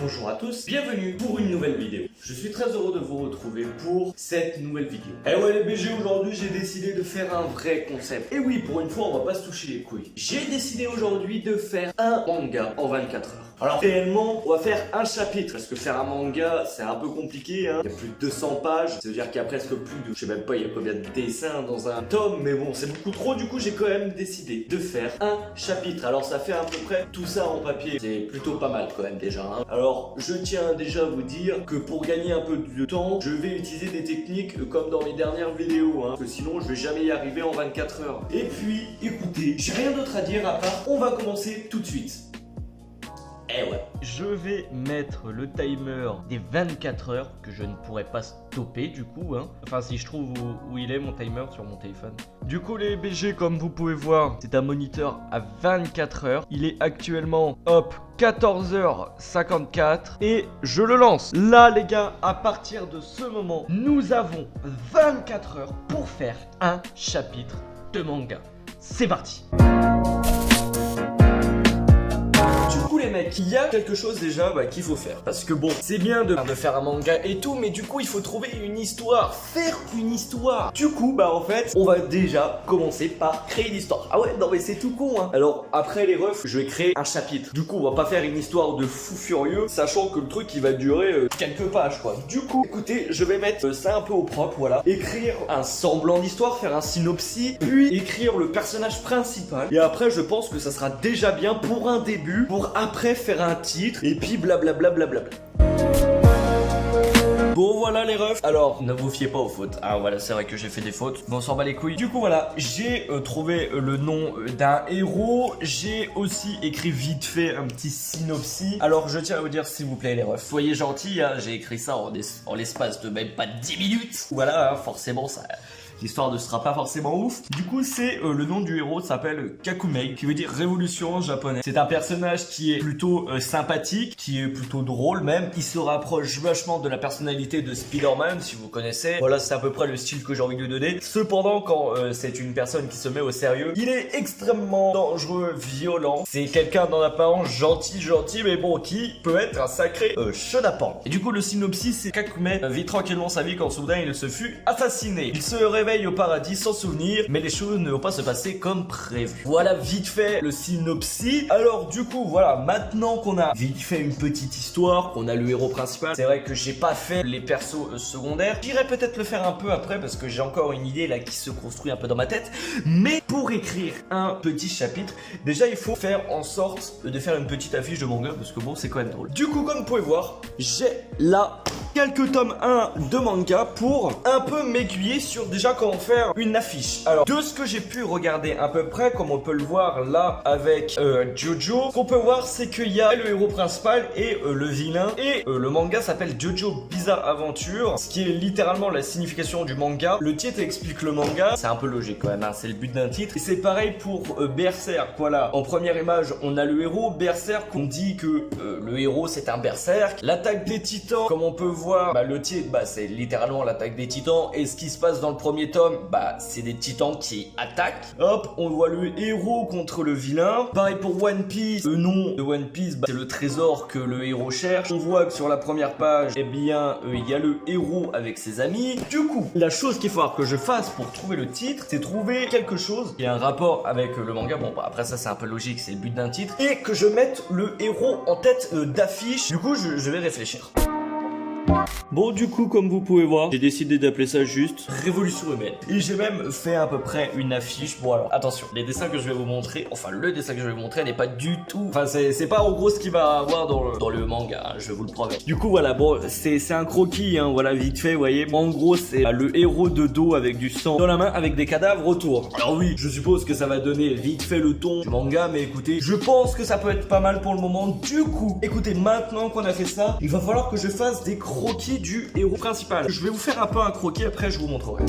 bonjour à tous, bienvenue pour une nouvelle vidéo. Je suis très heureux de vous retrouver pour cette nouvelle vidéo. Et ouais les BG, aujourd'hui j'ai décidé de faire un vrai concept. Et oui, pour une fois on va pas se toucher les couilles. J'ai décidé aujourd'hui de faire un manga en 24 heures. Alors réellement, on va faire un chapitre, parce que faire un manga c'est un peu compliqué, hein. Il y a plus de 200 pages, ça veut dire qu'il y a presque plus de, je sais même pas il y a combien de dessins dans un tome, mais bon c'est beaucoup trop, du coup j'ai quand même décidé de faire un chapitre. Alors ça fait à peu près tout ça en papier, c'est plutôt pas mal quand même déjà, hein. Alors je tiens déjà à vous dire que pour gagner un peu de temps, je vais utiliser des techniques comme dans mes dernières vidéos, hein, parce que sinon je vais jamais y arriver en 24 heures. Et puis écoutez, j'ai rien d'autre à dire à part, on va commencer tout de suite. Eh ouais. Je vais mettre le timer des 24 heures que je ne pourrai pas stopper du coup, hein. Enfin si je trouve où il est mon timer sur mon téléphone. Du coup les BG, comme vous pouvez voir, c'est un moniteur à 24 heures. Il est actuellement hop 14h54 et je le lance. Là les gars, à partir de ce moment, nous avons 24 heures pour faire un chapitre de manga. C'est parti. Du coup les mecs, il y a quelque chose déjà qu'il faut faire. Parce que bon, c'est bien de faire un manga et tout, mais du coup il faut trouver une histoire. Faire une histoire. Du coup en fait, on va déjà commencer par créer l'histoire. Ah ouais, non mais c'est tout con hein. Alors après les refs, je vais créer un chapitre. Du coup on va pas faire une histoire de fou furieux, sachant que le truc il va durer quelques pages quoi. Du coup, écoutez, je vais mettre ça un peu au propre, voilà. Écrire un semblant d'histoire, faire un synopsis, puis écrire le personnage principal. Et après je pense que ça sera déjà bien pour un début, pour après faire un titre et puis blablabla. Bon voilà les refs. Alors ne vous fiez pas aux fautes. Ah voilà, c'est vrai que j'ai fait des fautes, mais on s'en bat les couilles. Du coup voilà, j'ai trouvé le nom d'un héros. J'ai aussi écrit vite fait un petit synopsis. Alors je tiens à vous dire s'il vous plaît les refs, soyez gentils hein, j'ai écrit ça en l'espace de même pas 10 minutes. Voilà, hein, forcément ça... L'histoire ne sera pas forcément ouf. Du coup, c'est le nom du héros s'appelle Kakumei, qui veut dire révolution en japonais. C'est un personnage qui est plutôt sympathique, qui est plutôt drôle même. Il se rapproche vachement de la personnalité de Spider-Man, si vous connaissez. Voilà, c'est à peu près le style que j'ai envie de lui donner. Cependant, quand c'est une personne qui se met au sérieux, il est extrêmement dangereux, violent. C'est quelqu'un d'en apparence gentil, mais bon, qui peut être un sacré chenapan. Et du coup, le synopsis, c'est Kakumei vit tranquillement sa vie quand soudain il se fut assassiné. Il se réveille au paradis sans souvenir, mais les choses ne vont pas se passer comme prévu. Voilà vite fait le synopsis. Alors du coup voilà, maintenant qu'on a vite fait une petite histoire, qu'on a le héros principal, c'est vrai que j'ai pas fait les persos secondaires. J'irai peut-être le faire un peu après parce que j'ai encore une idée là qui se construit un peu dans ma tête. Mais pour écrire un petit chapitre, déjà il faut faire en sorte de faire une petite affiche de manga parce que bon c'est quand même drôle. Du coup comme vous pouvez voir, j'ai là quelques tomes 1 de manga pour un peu m'aiguiller sur déjà comment faire une affiche. Alors de ce que j'ai pu regarder à peu près, comme on peut le voir là avec Jojo, ce qu'on peut voir c'est qu'il y a le héros principal et le vilain, et le manga s'appelle Jojo Bizarre Aventure, ce qui est littéralement la signification du manga. Le titre explique le manga, c'est un peu logique quand même hein, c'est le but d'un titre. Et c'est pareil pour Berserk. Voilà, en première image on a le héros Berserk, on dit que le héros c'est un berserk. L'attaque des titans, comme on peut voir, le titre c'est littéralement l'attaque des titans, et ce qui se passe dans le premier tome, c'est des titans qui attaquent. Hop, on voit le héros contre le vilain. Pareil pour One Piece, le nom de One Piece, c'est le trésor que le héros cherche. On voit que sur la première page, il y a le héros avec ses amis. Du coup, la chose qu'il faut que je fasse pour trouver le titre, c'est trouver quelque chose qui a un rapport avec le manga. Bon, après ça c'est un peu logique, c'est le but d'un titre. Et que je mette le héros en tête d'affiche. Du coup, je vais réfléchir. Bon du coup comme vous pouvez voir, j'ai décidé d'appeler ça juste Révolution humaine. Et j'ai même fait à peu près une affiche. Bon alors attention, les dessins que je vais vous montrer, enfin le dessin que je vais vous montrer n'est pas du tout, enfin c'est pas en gros ce qu'il va avoir dans le manga hein, je vous le promets. Du coup voilà, bon c'est un croquis hein, voilà vite fait, vous voyez. Bon, en gros c'est le héros de dos avec du sang dans la main avec des cadavres autour. Alors oui, je suppose que ça va donner vite fait le ton du manga, mais écoutez, je pense que ça peut être pas mal pour le moment. Du coup, écoutez, maintenant qu'on a fait ça, il va falloir que je fasse des croquis du héros principal. Je vais vous faire un peu un croquis, après je vous montrerai.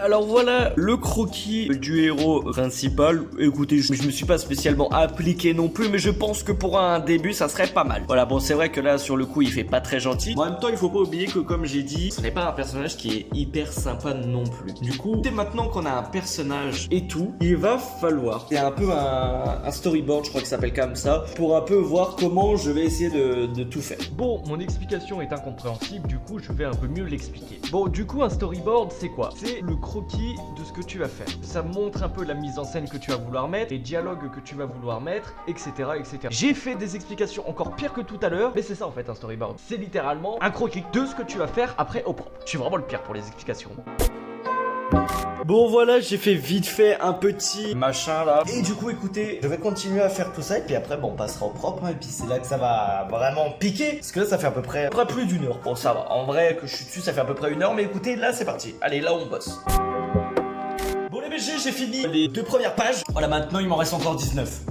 Alors voilà le croquis du héros principal. Écoutez, je me suis pas spécialement appliqué non plus, mais je pense que pour un début ça serait pas mal. Voilà, bon c'est vrai que là sur le coup il fait pas très gentil. En même temps il faut pas oublier que comme j'ai dit, ce n'est pas un personnage qui est hyper sympa non plus. Du coup, dès maintenant qu'on a un personnage et tout, il va falloir, c'est un peu un storyboard, je crois que ça s'appelle comme ça, pour un peu voir comment je vais essayer de tout faire. Bon, mon explication est incompréhensible, du coup je vais un peu mieux l'expliquer. Bon, du coup un storyboard c'est quoi? C'est le croquis de ce que tu vas faire. Ça montre un peu la mise en scène que tu vas vouloir mettre, les dialogues que tu vas vouloir mettre, etc. etc. J'ai fait des explications encore pires que tout à l'heure, mais c'est ça en fait un storyboard. C'est littéralement un croquis de ce que tu vas faire après au propre. Je suis vraiment le pire pour les explications. Bon voilà, j'ai fait vite fait un petit machin là. Et du coup écoutez, je vais continuer à faire tout ça et puis après bon on passera au propre, hein, et puis c'est là que ça va vraiment piquer. Parce que là ça fait à peu près plus d'une heure. Bon ça va, en vrai que je suis dessus ça fait à peu près une heure, mais écoutez là c'est parti. Allez là on bosse. Bon les BG, j'ai fini les 2 premières pages. Voilà, maintenant il m'en reste encore 19.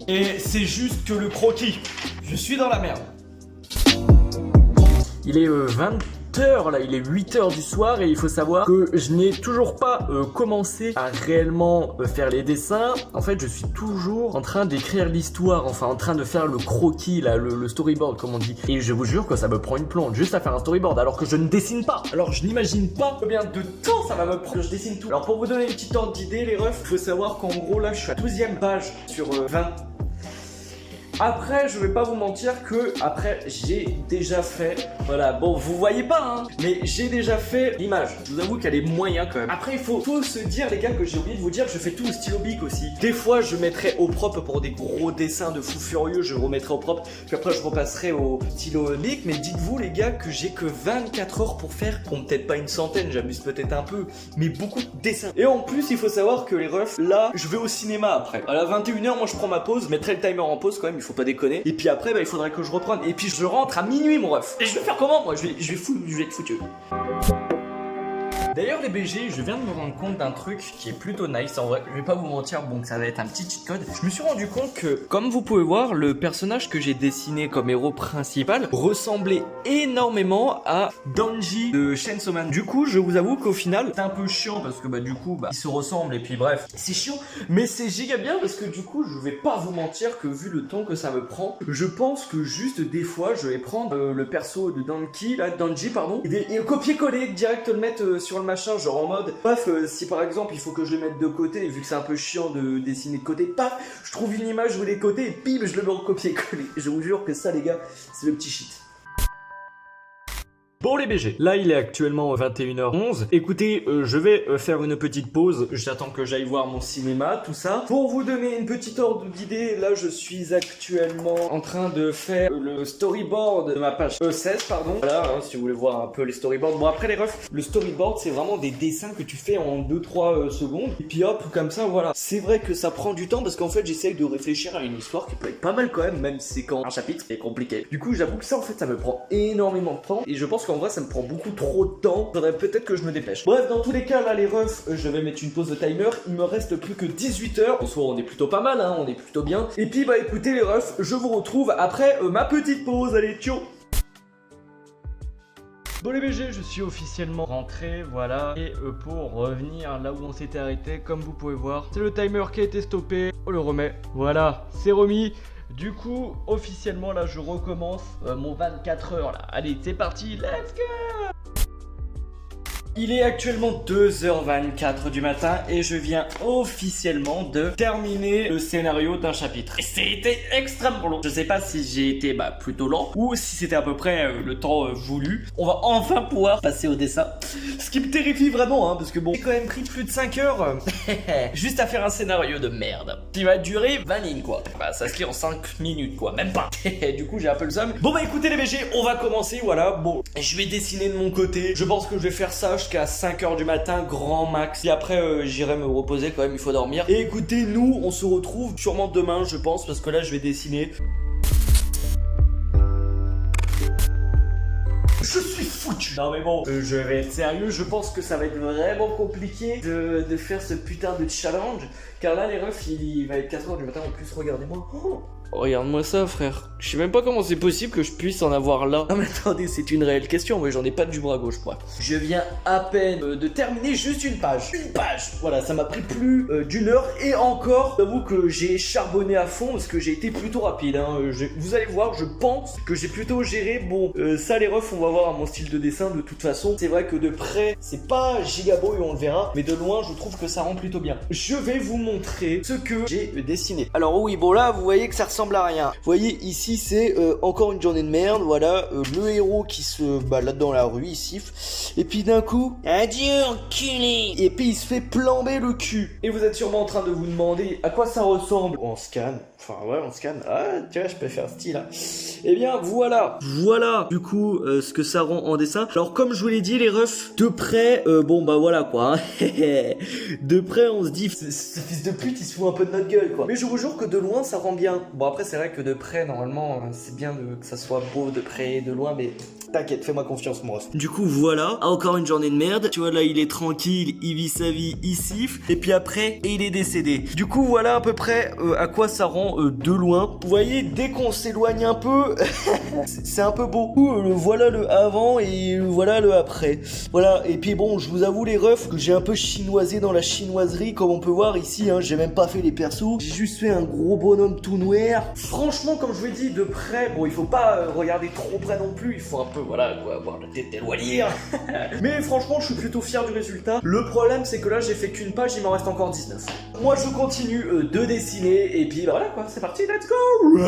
Et c'est juste que le croquis, je suis dans la merde. Il est 20h là, il est 8h du soir et il faut savoir que je n'ai toujours pas commencé à réellement faire les dessins. En fait je suis toujours en train d'écrire l'histoire, enfin en train de faire le croquis là, le storyboard comme on dit. Et je vous jure que ça me prend une plante juste à faire un storyboard alors que je ne dessine pas. Alors je n'imagine pas combien de temps ça va me prendre que je dessine tout. Alors pour vous donner une petite ordre d'idée les refs, il faut savoir qu'en gros là je suis à 12e page sur 20. Après, je vais pas vous mentir que après j'ai déjà fait, voilà, bon vous voyez pas hein, mais j'ai déjà fait l'image. Je vous avoue qu'elle est moyen quand même. Après il faut se dire les gars que j'ai oublié de vous dire, je fais tout au stylo bic aussi. Des fois je mettrai au propre pour des gros dessins de fou furieux, je remettrai au propre, puis après je repasserai au stylo bic. Mais dites-vous les gars que j'ai que 24 heures pour faire, bon peut-être pas une centaine, j'abuse peut-être un peu, mais beaucoup de dessins. Et en plus il faut savoir que les refs, là je vais au cinéma après. À la 21h moi je prends ma pause, je mettrai le timer en pause quand même, il faut pas déconner. Et puis après, bah, il faudrait que je reprenne. Et puis je rentre à minuit, mon ref. Et je vais faire comment, moi je vais être foutu. D'ailleurs les BG, je viens de me rendre compte d'un truc qui est plutôt nice en vrai, je vais pas vous mentir, bon ça va être un petit cheat code. Je me suis rendu compte que, comme vous pouvez voir, le personnage que j'ai dessiné comme héros principal ressemblait énormément à Donji de Chainsaw Man. Du coup je vous avoue qu'au final c'est un peu chiant parce que bah du coup bah ils se ressemblent et puis bref, c'est chiant. Mais c'est giga bien parce que du coup je vais pas vous mentir que vu le temps que ça me prend, je pense que juste des fois je vais prendre le perso de Donji pardon, et copier-coller, direct le mettre sur le machin, genre en mode bref si par exemple il faut que je le mette de côté, vu que c'est un peu chiant de dessiner de côté, paf, je trouve une image où les côtés et bim je le mets en copier-coller. Je vous jure que ça les gars, c'est le petit shit. Bon les BG, là il est actuellement 21h11. Écoutez, je vais faire une petite pause. J'attends que j'aille voir mon cinéma, tout ça. Pour vous donner une petite ordre d'idée, là je suis actuellement en train de faire le storyboard de ma page 16, pardon. Voilà, hein, si vous voulez voir un peu les storyboards. Bon après les refs, le storyboard c'est vraiment des dessins que tu fais en 2-3 secondes. Et puis hop, comme ça, voilà. C'est vrai que ça prend du temps parce qu'en fait j'essaye de réfléchir à une histoire qui peut être pas mal quand même si c'est quand un chapitre c'est compliqué. Du coup j'avoue que ça en fait ça me prend énormément de temps. Et je pense qu'en vrai ça me prend beaucoup trop de temps, faudrait peut-être que je me dépêche. Bref, dans tous les cas là les refs, je vais mettre une pause de timer, il me reste plus que 18 heures. En soi on est plutôt pas mal hein, on est plutôt bien. Et puis bah écoutez les refs, je vous retrouve après ma petite pause, allez ciao. Bon les BG, je suis officiellement rentré, voilà. Et pour revenir là où on s'était arrêté, comme vous pouvez voir, c'est le timer qui a été stoppé, on le remet, voilà, c'est remis. Du coup, officiellement, là, je recommence mon 24 heures, là. Allez, c'est parti, let's go! Il est actuellement 2h24 du matin et je viens officiellement de terminer le scénario d'un chapitre. Et c'était extrêmement long. Je sais pas si j'ai été plutôt lent ou si c'était à peu près le temps voulu. On va enfin pouvoir passer au dessin. Ce qui me terrifie vraiment, hein, parce que bon, j'ai quand même pris plus de 5 heures juste à faire un scénario de merde qui va durer 20 lignes quoi. Bah ça se lit en 5 minutes quoi, même pas. Du coup j'ai un peu le seum. Bon bah écoutez les BG, on va commencer, voilà. Bon, je vais dessiner de mon côté. Je pense que je vais faire ça jusqu'à 5h du matin, grand max. Et après, j'irai me reposer quand même, il faut dormir. Et écoutez, nous, on se retrouve sûrement demain, je pense, parce que là, je vais dessiner. Je suis foutu. Non mais bon, je vais être sérieux, je pense que ça va être vraiment compliqué de faire ce putain de challenge. Car là, les refs, il va être 4h du matin en plus, regardez-moi. Oh, regarde-moi ça, frère. Je sais même pas comment c'est possible que je puisse en avoir là. Non mais attendez, c'est une réelle question, mais j'en ai pas du bras gauche, quoi. Je viens à peine de terminer juste une page. Une page. Voilà, ça m'a pris plus d'une heure et encore, j'avoue que j'ai charbonné à fond parce que j'ai été plutôt rapide. Hein. Vous allez voir, je pense que j'ai plutôt géré. Bon, ça les refs, on va voir à mon style de dessin de toute façon. C'est vrai que de près, c'est pas giga beau et on le verra, mais de loin, je trouve que ça rend plutôt bien. Je vais vous montrer ce que j'ai dessiné. Alors oui, bon là, vous voyez que ça ressemble à rien. Vous voyez, ici, c'est encore une journée de merde. Voilà, le héros qui se balade dans la rue, il siffle. Et puis d'un coup, adieu enculé. Et puis il se fait plomber le cul. Et vous êtes sûrement en train de vous demander à quoi ça ressemble. On scanne. Enfin ouais, on scanne. Ah, tu vois, je peux faire style là. Eh bien, voilà. Voilà, du coup, ce que ça rend en dessin. Alors, comme je vous l'ai dit, les refs, de près, bon, bah voilà, quoi. Hein. De près, on se dit, ce fils de pute, il se fout un peu de notre gueule, quoi. Mais je vous jure que de loin, ça rend bien. Bon, après, c'est vrai que de près, normalement, c'est bien que ça soit beau de près et de loin, mais... T'inquiète, fais-moi confiance, mon ref. Du coup, voilà, encore une journée de merde. Tu vois, là, il est tranquille, il vit sa vie, il siffle. Et puis après, il est décédé. Du coup, voilà à peu près à quoi ça rend de loin. Vous voyez, dès qu'on s'éloigne un peu, c'est un peu beau. Voilà le avant et voilà le après. Voilà, et puis bon, je vous avoue, les refs, que j'ai un peu chinoisé dans la chinoiserie. Comme on peut voir ici, hein, j'ai même pas fait les persos. J'ai juste fait un gros bonhomme tout noir. Franchement, comme je vous l'ai dit, de près, bon, il faut pas regarder trop près non plus. Il faut un peu, voilà, quoi, avoir la tête éloignée. Mais franchement, je suis plutôt fier du résultat. Le problème, c'est que là, j'ai fait qu'une page, il m'en reste encore 19. Moi, je continue de dessiner, et puis bah, voilà, quoi, c'est parti, let's go.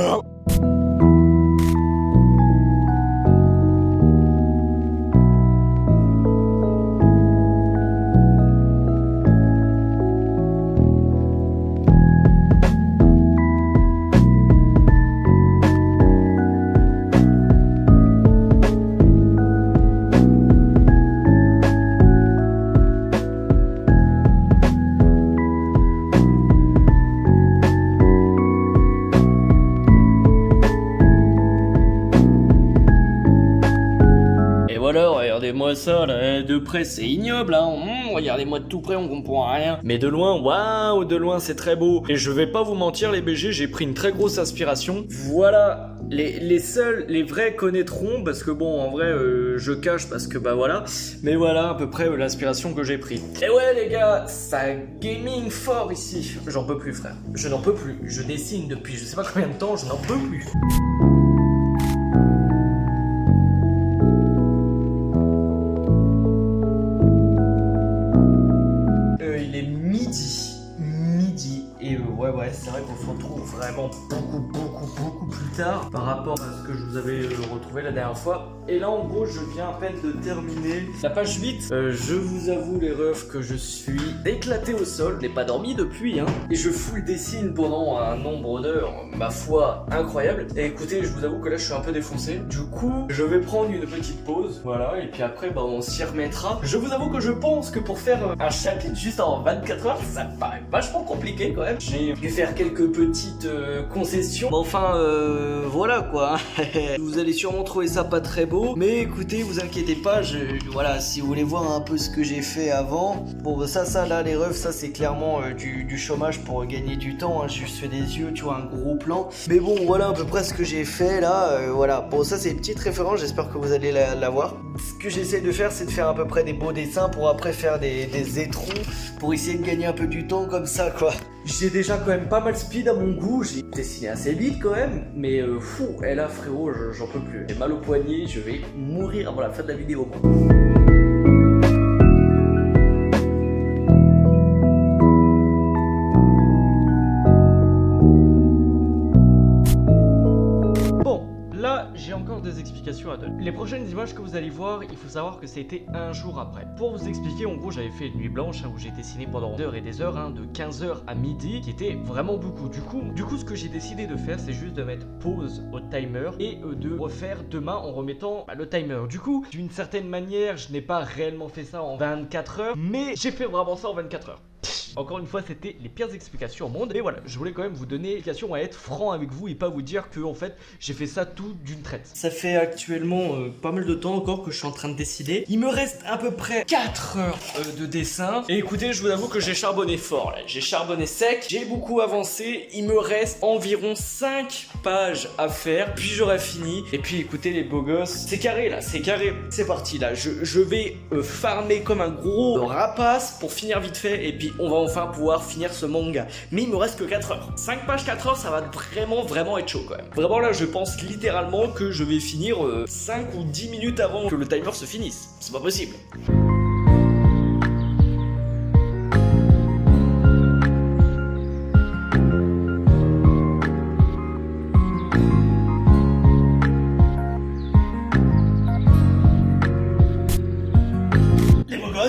Voilà, regardez-moi ça, là, de près c'est ignoble, hein. Regardez-moi de tout près, on comprend rien. Mais de loin, waouh, de loin c'est très beau. Et je vais pas vous mentir les BG, j'ai pris une très grosse inspiration. Voilà, les seuls, les vrais connaîtront, parce que bon, en vrai, je cache parce que bah voilà. Mais voilà à peu près l'inspiration que j'ai pris. Et ouais les gars, ça gaming fort ici. J'en peux plus frère, je n'en peux plus. Je dessine depuis je sais pas combien de temps, je n'en peux plus. Et ouais, c'est vrai qu'on se retrouve vraiment beaucoup plus tard par rapport à ce que je vous avais retrouvé la dernière fois. Et là, en gros, je viens à peine de terminer la page 8. Je vous avoue, les refs, que je suis éclaté au sol. Je n'ai pas dormi depuis, hein. Et je full dessine pendant un nombre d'heures, ma foi, incroyable. Et écoutez, je vous avoue que là, je suis un peu défoncé. Du coup, je vais prendre une petite pause. Voilà, et puis après, bah, on s'y remettra. Je vous avoue que je pense que pour faire un chapitre juste en 24 heures, ça me paraît vachement compliqué quand même. J'ai dû faire quelques petites concessions. Bon, enfin, voilà quoi. Vous allez sûrement trouver ça pas très beau. Mais écoutez, vous inquiétez pas. Voilà, si vous voulez voir un peu ce que j'ai fait avant. Bon, ça là, les refs, ça c'est clairement du chômage pour gagner du temps. Hein. J'ai juste fait des yeux, tu vois, un gros plan. Mais bon, voilà à peu près ce que j'ai fait là. Voilà. Bon, ça c'est une petite référence. J'espère que vous allez la voir. Ce que j'essaie de faire, c'est de faire à peu près des beaux dessins pour après faire des étrons. Pour essayer de gagner un peu du temps comme ça, quoi. J'ai déjà quand même pas mal speed à mon goût, j'ai dessiné assez vite quand même, mais fou, et là frérot, j'en peux plus. J'ai mal au poignet, je vais mourir avant la fin de la vidéo, quoi. J'ai encore des explications à donner. Les prochaines images que vous allez voir, il faut savoir que c'était un jour après. Pour vous expliquer, en gros, j'avais fait une nuit blanche hein, où j'ai dessiné pendant des heures et des heures, hein, de 15h à midi, qui était vraiment beaucoup. Du coup, ce que j'ai décidé de faire, c'est juste de mettre pause au timer et de refaire demain en remettant le timer. Du coup, d'une certaine manière, je n'ai pas réellement fait ça en 24 heures, mais j'ai fait vraiment ça en 24 heures. Encore une fois, c'était les pires explications au monde. Mais voilà, je voulais quand même vous donner l'explication à être franc avec vous et pas vous dire que en fait j'ai fait ça tout d'une traite. Ça fait actuellement pas mal de temps encore que je suis en train de décider. Il me reste à peu près 4 heures de dessin. Et écoutez, je vous avoue que j'ai charbonné fort là. J'ai charbonné sec, j'ai beaucoup avancé. Il me reste environ 5 pages à faire, puis j'aurai fini. Et puis écoutez les beaux gosses, c'est carré là, c'est carré. C'est parti là, je vais farmer comme un gros rapace pour finir vite fait. Et puis on va enfin pouvoir finir ce manga. Mais il me reste que 4 heures. 5 pages, 4 heures, ça va vraiment être chaud quand même. Vraiment là, je pense littéralement que je vais finir 5 ou 10 minutes avant que le timer se finisse. C'est pas possible.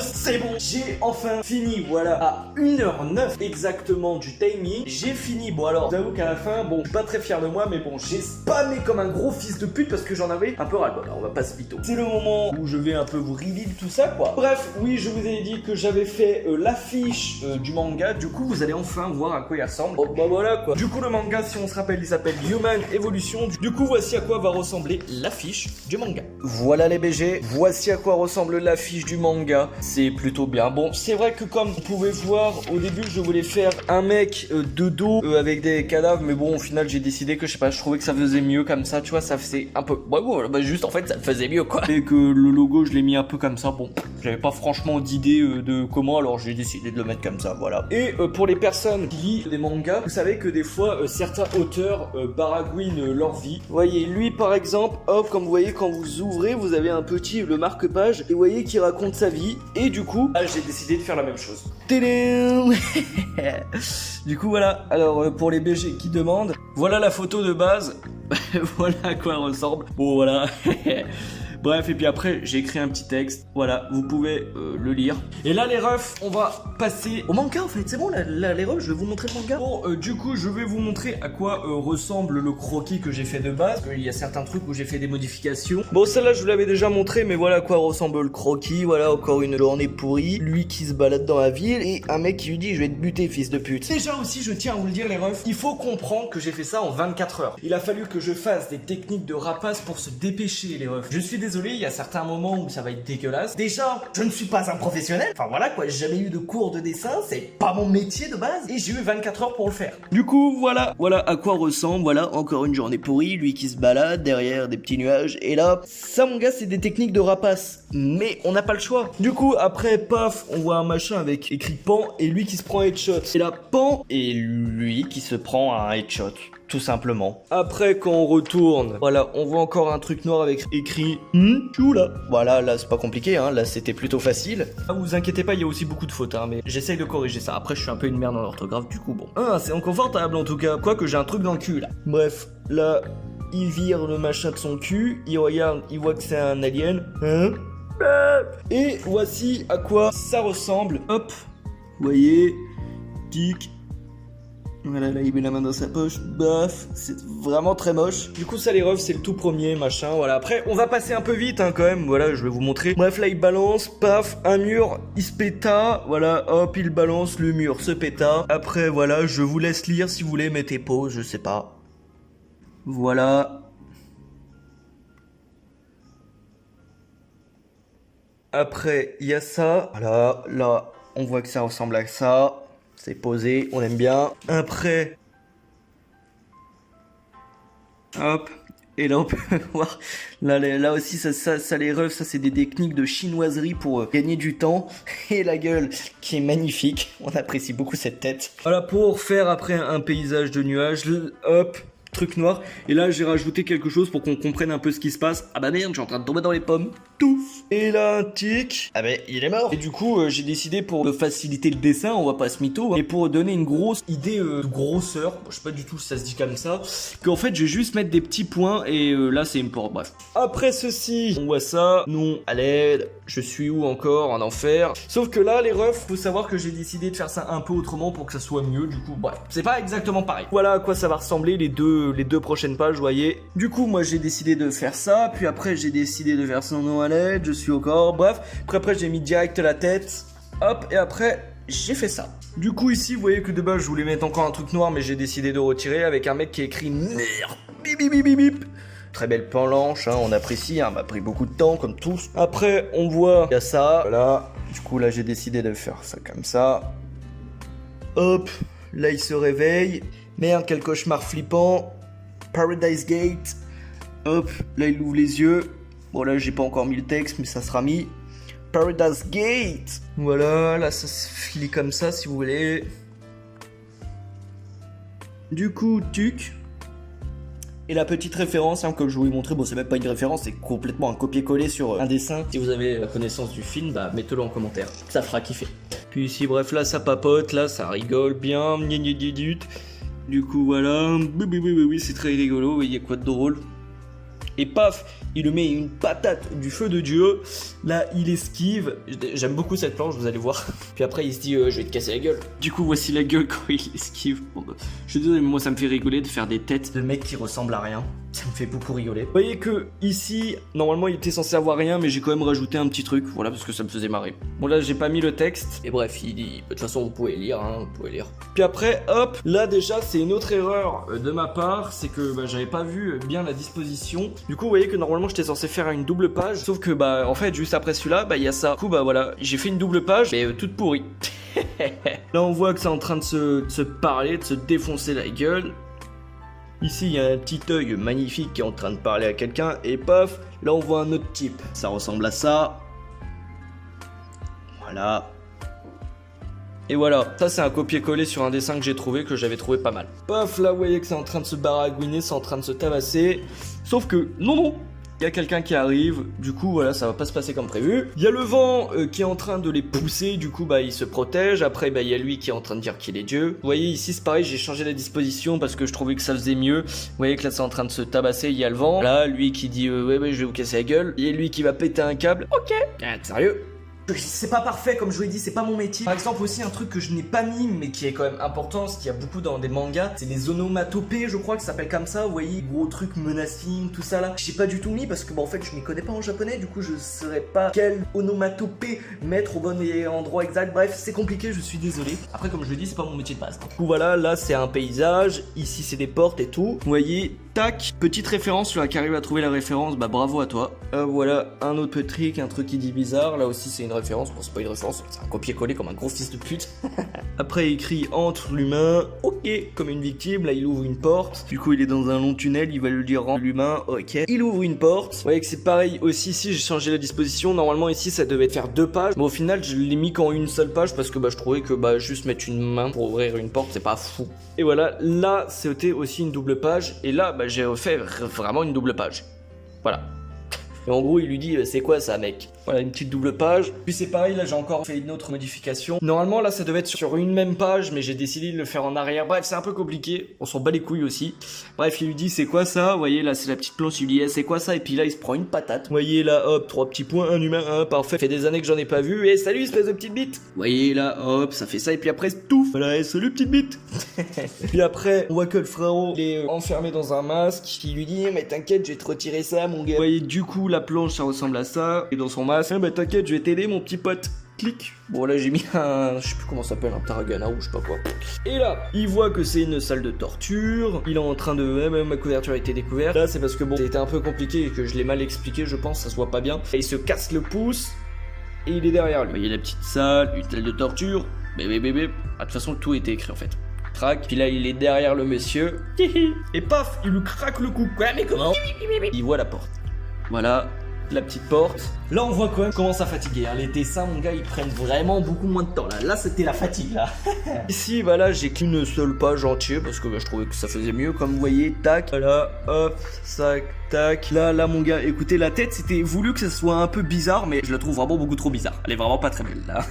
C'est bon, j'ai enfin fini, voilà, à 1h09 exactement du timing, j'ai fini. Bon alors, j'avoue qu'à la fin, bon, je suis pas très fier de moi, mais bon, j'ai spammé comme un gros fils de pute parce que j'en avais un peu ras-le-bol, on va pas se mytho. C'est le moment où je vais un peu vous reveal tout ça, quoi. Bref, oui, je vous ai dit que j'avais fait l'affiche du manga, du coup, vous allez enfin voir à quoi il ressemble. Oh, bah voilà, quoi. Du coup, le manga, si on se rappelle, il s'appelle Human Evolution. Du coup, voici à quoi va ressembler l'affiche du manga. Voilà les BG, voici à quoi ressemble l'affiche du manga. C'est plutôt bien. Bon, c'est vrai que comme vous pouvez voir, au début, je voulais faire un mec de dos avec des cadavres, mais bon, au final, j'ai décidé que, je sais pas, je trouvais que ça faisait mieux comme ça, tu vois, ça faisait un peu... Ouais, bon, bah juste, en fait, ça faisait mieux, quoi. Et que le logo, je l'ai mis un peu comme ça, bon, j'avais pas franchement d'idée de comment, alors j'ai décidé de le mettre comme ça, voilà. Et pour les personnes qui lisent des mangas, vous savez que des fois, certains auteurs baragouinent leur vie. Vous voyez, lui, par exemple, hop, comme vous voyez, quand vous ouvrez, vous avez un petit, le marque-page, et vous voyez qu'il raconte sa vie, et du coup, là, j'ai décidé de faire la même chose. Tadam. Du coup, voilà. Alors, pour les BG qui demandent, voilà la photo de base. Voilà à quoi elle ressemble. Bon, voilà. Bref, et puis après, j'ai écrit un petit texte. Voilà, vous pouvez le lire. Et là, les refs, on va passer au manga, en fait. C'est bon, là, les refs, je vais vous montrer le manga. Bon, du coup, je vais vous montrer à quoi ressemble le croquis que j'ai fait de base. Il y a certains trucs où j'ai fait des modifications. Bon, celle-là, je vous l'avais déjà montré, mais voilà à quoi ressemble le croquis. Voilà, encore une journée pourrie. Lui qui se balade dans la ville et un mec qui lui dit, je vais te buter, fils de pute. Déjà aussi, je tiens à vous le dire, les refs, il faut comprendre que j'ai fait ça en 24 heures. Il a fallu que je fasse des techniques de rapace pour se dépêcher, les refs. Je suis désolé. Il y a certains moments où ça va être dégueulasse. Déjà, je ne suis pas un professionnel. Enfin voilà quoi, j'ai jamais eu de cours de dessin, c'est pas mon métier de base. Et j'ai eu 24 heures pour le faire. Du coup, voilà à quoi ressemble. Voilà, encore une journée pourrie, lui qui se balade derrière des petits nuages. Et là, ça mon gars, c'est des techniques de rapace. Mais on n'a pas le choix. Du coup, après, paf, on voit un machin avec écrit Pan et lui qui se prend un headshot. Et là, Pan et lui qui se prend un headshot. Tout simplement. Après, quand on retourne, voilà, on voit encore un truc noir avec écrit Chula. Voilà, là, c'est pas compliqué, hein. Là, c'était plutôt facile. Ah, vous inquiétez pas, il y a aussi beaucoup de fautes, hein, mais j'essaye de corriger ça. Après, je suis un peu une merde en orthographe, du coup, bon. Ah, c'est inconfortable, en tout cas. Quoique, j'ai un truc dans le cul, là. Bref, là, il vire le machin de son cul. Il regarde, il voit que c'est un alien. Hein? Et voici à quoi ça ressemble. Hop, vous voyez, tic. Voilà, là il met la main dans sa poche, baf, c'est vraiment très moche. Du coup ça les refs, c'est le tout premier, machin, voilà. Après on va passer un peu vite hein, quand même, voilà, je vais vous montrer. Bref là il balance, paf, un mur, il se péta, voilà, hop, il balance, le mur se péta. Après voilà, je vous laisse lire si vous voulez, mettez pause, je sais pas. Voilà. Après il y a ça, voilà, là on voit que ça ressemble à ça. C'est posé, on aime bien. Après, hop, et là on peut voir, là aussi ça les refs, ça c'est des techniques de chinoiserie pour gagner du temps. Et la gueule qui est magnifique, on apprécie beaucoup cette tête. Voilà pour faire après un paysage de nuages, hop, truc noir. Et là j'ai rajouté quelque chose pour qu'on comprenne un peu ce qui se passe. Ah bah merde, je suis en train de tomber dans les pommes. Touf. Et là un tic. Ah bah il est mort. Et du coup j'ai décidé pour faciliter le dessin, on va pas se mytho, hein, et pour donner une grosse idée de grosseur, bon, je sais pas du tout si ça se dit comme ça, qu'en fait je vais juste mettre des petits points et là c'est une porte, bref. Après ceci, on voit ça, non, à l'aide, je suis où encore, en enfer. Sauf que là les refs, faut savoir que j'ai décidé de faire ça un peu autrement pour que ça soit mieux, du coup bref, c'est pas exactement pareil. Voilà à quoi ça va ressembler les deux prochaines pages, vous voyez. Du coup moi j'ai décidé de faire ça, puis après j'ai décidé de faire son nom à l'aide, je suis encore, bref. Après j'ai mis direct la tête, hop, et après j'ai fait ça. Du coup ici vous voyez que de base je voulais mettre encore un truc noir mais j'ai décidé de retirer avec un mec qui a écrit merde, bip bip bip bip bip. Très belle planche, hein, on apprécie, hein, m'a pris beaucoup de temps comme tous. Après on voit, il y a ça, voilà. Du coup là j'ai décidé de faire ça comme ça. Hop, là il se réveille. Merde, quel cauchemar flippant. Paradise Gate. Hop, là il ouvre les yeux. Bon là j'ai pas encore mis le texte mais ça sera mis. Paradise Gate. Voilà, là ça se lit comme ça si vous voulez. Du coup, tuc. Et la petite référence, hein, comme je vous l'ai montré, bon c'est même pas une référence, c'est complètement un copier-coller sur un dessin. Si vous avez la connaissance du film, bah mettez-le en commentaire, ça fera kiffer. Puis ici, bref, là ça papote, là ça rigole bien, du coup voilà, oui, c'est très rigolo, vous voyez quoi de drôle. Et paf, il lui met une patate du feu de Dieu. Là, il esquive. J'aime beaucoup cette planche, vous allez voir. Puis après, il se dit, je vais te casser la gueule. Du coup, voici la gueule quand il esquive. Bon, bah, je suis désolé, mais moi, ça me fait rigoler de faire des têtes de mecs qui ressemblent à rien. Ça me fait beaucoup rigoler. Vous voyez que ici, normalement, il était censé avoir rien, mais j'ai quand même rajouté un petit truc. Voilà, parce que ça me faisait marrer. Bon, là, j'ai pas mis le texte. Et bref, il dit, de toute façon, vous pouvez lire, hein, vous pouvez lire. Puis après, hop, là, déjà, c'est une autre erreur de ma part. C'est que bah, j'avais pas vu bien la disposition. Du coup, vous voyez que normalement, j'étais censé faire une double page. Sauf que, bah, en fait, juste après celui-là, bah, il y a ça. Du coup, bah, voilà, j'ai fait une double page, mais toute pourrie. Là, on voit que c'est en train de se parler, de se défoncer la gueule. Ici, il y a un petit œil magnifique qui est en train de parler à quelqu'un. Et paf, là, on voit un autre type. Ça ressemble à ça. Voilà. Et voilà, ça c'est un copier-coller sur un dessin que j'ai trouvé, que j'avais trouvé pas mal. Paf, là vous voyez que c'est en train de se baragouiner, c'est en train de se tabasser. Sauf que, non, il y a quelqu'un qui arrive, du coup voilà, ça va pas se passer comme prévu. Il y a le vent qui est en train de les pousser, du coup bah il se protège. Après bah il y a lui qui est en train de dire qu'il est Dieu. Vous voyez ici c'est pareil, j'ai changé la disposition parce que je trouvais que ça faisait mieux. Vous voyez que là c'est en train de se tabasser, il y a le vent. Là lui qui dit ouais je vais vous casser la gueule. Et lui qui va péter un câble. Ok, sérieux? C'est pas parfait comme je vous l'ai dit, c'est pas mon métier. Par exemple aussi un truc que je n'ai pas mis mais qui est quand même important, ce qu'il y a beaucoup dans des mangas, c'est les onomatopées, je crois que ça s'appelle comme ça, vous voyez, gros trucs menacing, tout ça là. J'ai pas du tout mis parce que bah en fait je m'y connais pas en japonais, du coup je saurais pas quelle onomatopée mettre au bon endroit exact. Bref, c'est compliqué, je suis désolé. Après comme je le dis, c'est pas mon métier de base. Du coup voilà, là c'est un paysage, ici c'est des portes et tout. Vous voyez, tac, petite référence, celui qui arrive à trouver la référence, bah bravo à toi. Voilà, un autre petit trick, un truc qui dit bizarre, là aussi c'est une référence, bon c'est pas une référence, c'est un copier-coller comme un gros fils de pute. Après il écrit entre l'humain, ok, comme une victime, là il ouvre une porte, du coup il est dans un long tunnel, il va lui dire rendre l'humain, ok. Il ouvre une porte, vous voyez que c'est pareil aussi ici, j'ai changé la disposition, normalement ici ça devait faire 2 pages, mais au final je l'ai mis qu'en une seule page parce que bah je trouvais que bah juste mettre une main pour ouvrir une porte c'est pas fou. Et voilà, là c'était aussi une double page, et là bah j'ai refait vraiment une double page, voilà. Et en gros, il lui dit c'est quoi ça, mec? Voilà, une petite double page. Puis c'est pareil, là j'ai encore fait une autre modification. Normalement, là ça devait être sur une même page, mais j'ai décidé de le faire en arrière. Bref, c'est un peu compliqué. On s'en bat les couilles aussi. Bref, il lui dit c'est quoi ça? Vous voyez, là c'est la petite planche. Il lui dit c'est quoi ça? Et puis là, il se prend une patate. Vous voyez, là, hop, 3 petits points, un humain, un parfait. Ça fait des années que j'en ai pas vu. Et salut, espèce de petite bite. Vous voyez, là, hop, ça fait ça. Et puis après, tout. Voilà, et salut, petite bite. Puis après, on voit que le frérot il est enfermé dans un masque. Qui lui dit mais t'inquiète, je vais te retirer ça, mon gars. Vous voyez, du coup, la planche ça ressemble à ça. Et dans son masque, bah t'inquiète, je vais t'aider, mon petit pote. Clic. Bon là j'ai mis un, je sais plus comment ça s'appelle, un taragana ou je sais pas quoi. Et là, il voit que c'est une salle de torture. Il est en train de, même ma couverture a été découverte. Là c'est parce que bon, c'était un peu compliqué et que je l'ai mal expliqué, je pense, ça se voit pas bien. Et il se casse le pouce et il est derrière lui. Vous voyez la petite salle, une salle de torture. Bébé. Ah, de toute façon tout était écrit en fait. Crac, puis là il est derrière le monsieur. Et paf, il lui craque le cou. Quoi, mais comment? Il voit la porte. Voilà. La petite porte. Là on voit quand même comment ça fatiguait, hein. Les dessins mon gars ils prennent vraiment beaucoup moins de temps là. Là c'était la fatigue là. Ici voilà j'ai qu'une seule page entière parce que bah, je trouvais que ça faisait mieux. Comme vous voyez, tac, voilà, hop, sac, tac. Là mon gars, écoutez, la tête c'était voulu que ça soit un peu bizarre, mais je la trouve vraiment beaucoup trop bizarre. Elle est vraiment pas très belle là.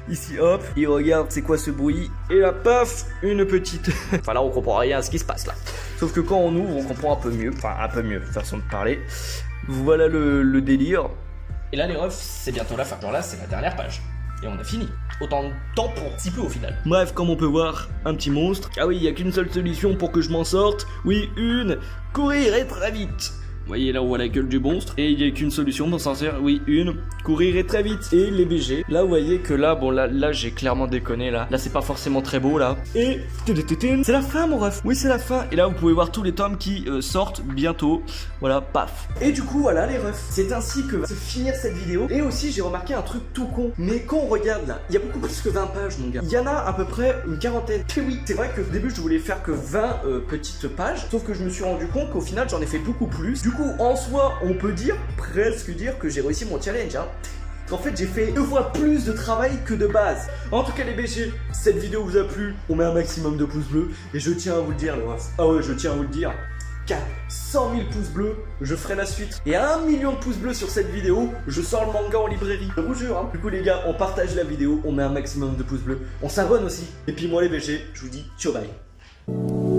Ici hop, il regarde c'est quoi ce bruit. Et là paf, une petite. Enfin là on comprend rien à ce qui se passe là. Sauf que quand on ouvre on comprend un peu mieux. Enfin un peu mieux, façon de parler. Voilà le délire. Et là les refs c'est bientôt la fin. Genre là c'est la dernière page. Et on a fini. Autant de temps pour si peu au final. Bref, comme on peut voir, un petit monstre. Ah oui, il n'y a qu'une seule solution pour que je m'en sorte. Oui, une. Courir et très vite. voyez là on voit la gueule du monstre. Et il n'y a qu'une solution pour s'en sortir. Oui, une. Courir et très vite. Et les BG. Là vous voyez que là, bon là j'ai clairement déconné là. Là c'est pas forcément très beau là. Et c'est la fin mon ref. Oui c'est la fin. Et là vous pouvez voir tous les tomes qui sortent bientôt. Voilà, paf. Et du coup voilà les refs. C'est ainsi que va se finir cette vidéo. Et aussi j'ai remarqué un truc tout con. Mais quand on regarde là, il y a beaucoup plus que 20 pages mon gars. Il y en a à peu près une quarantaine. Et oui, c'est vrai que au début je voulais faire que 20 petites pages. Sauf que je me suis rendu compte qu'au final j'en ai fait beaucoup plus. Du coup en soi on peut dire, presque dire que j'ai réussi mon challenge hein. En fait j'ai fait 2 fois plus de travail que de base. En tout cas les BG, cette vidéo vous a plu, on met un maximum de pouces bleus. Et je tiens à vous le dire les refs. Ah ouais je tiens à vous le dire, qu'à 100 000 pouces bleus, je ferai la suite. Et à 1 million de pouces bleus sur cette vidéo, je sors le manga en librairie. Je vous jure hein. Du coup les gars, on partage la vidéo, on met un maximum de pouces bleus. On s'abonne aussi. Et puis moi les BG, je vous dis ciao bye.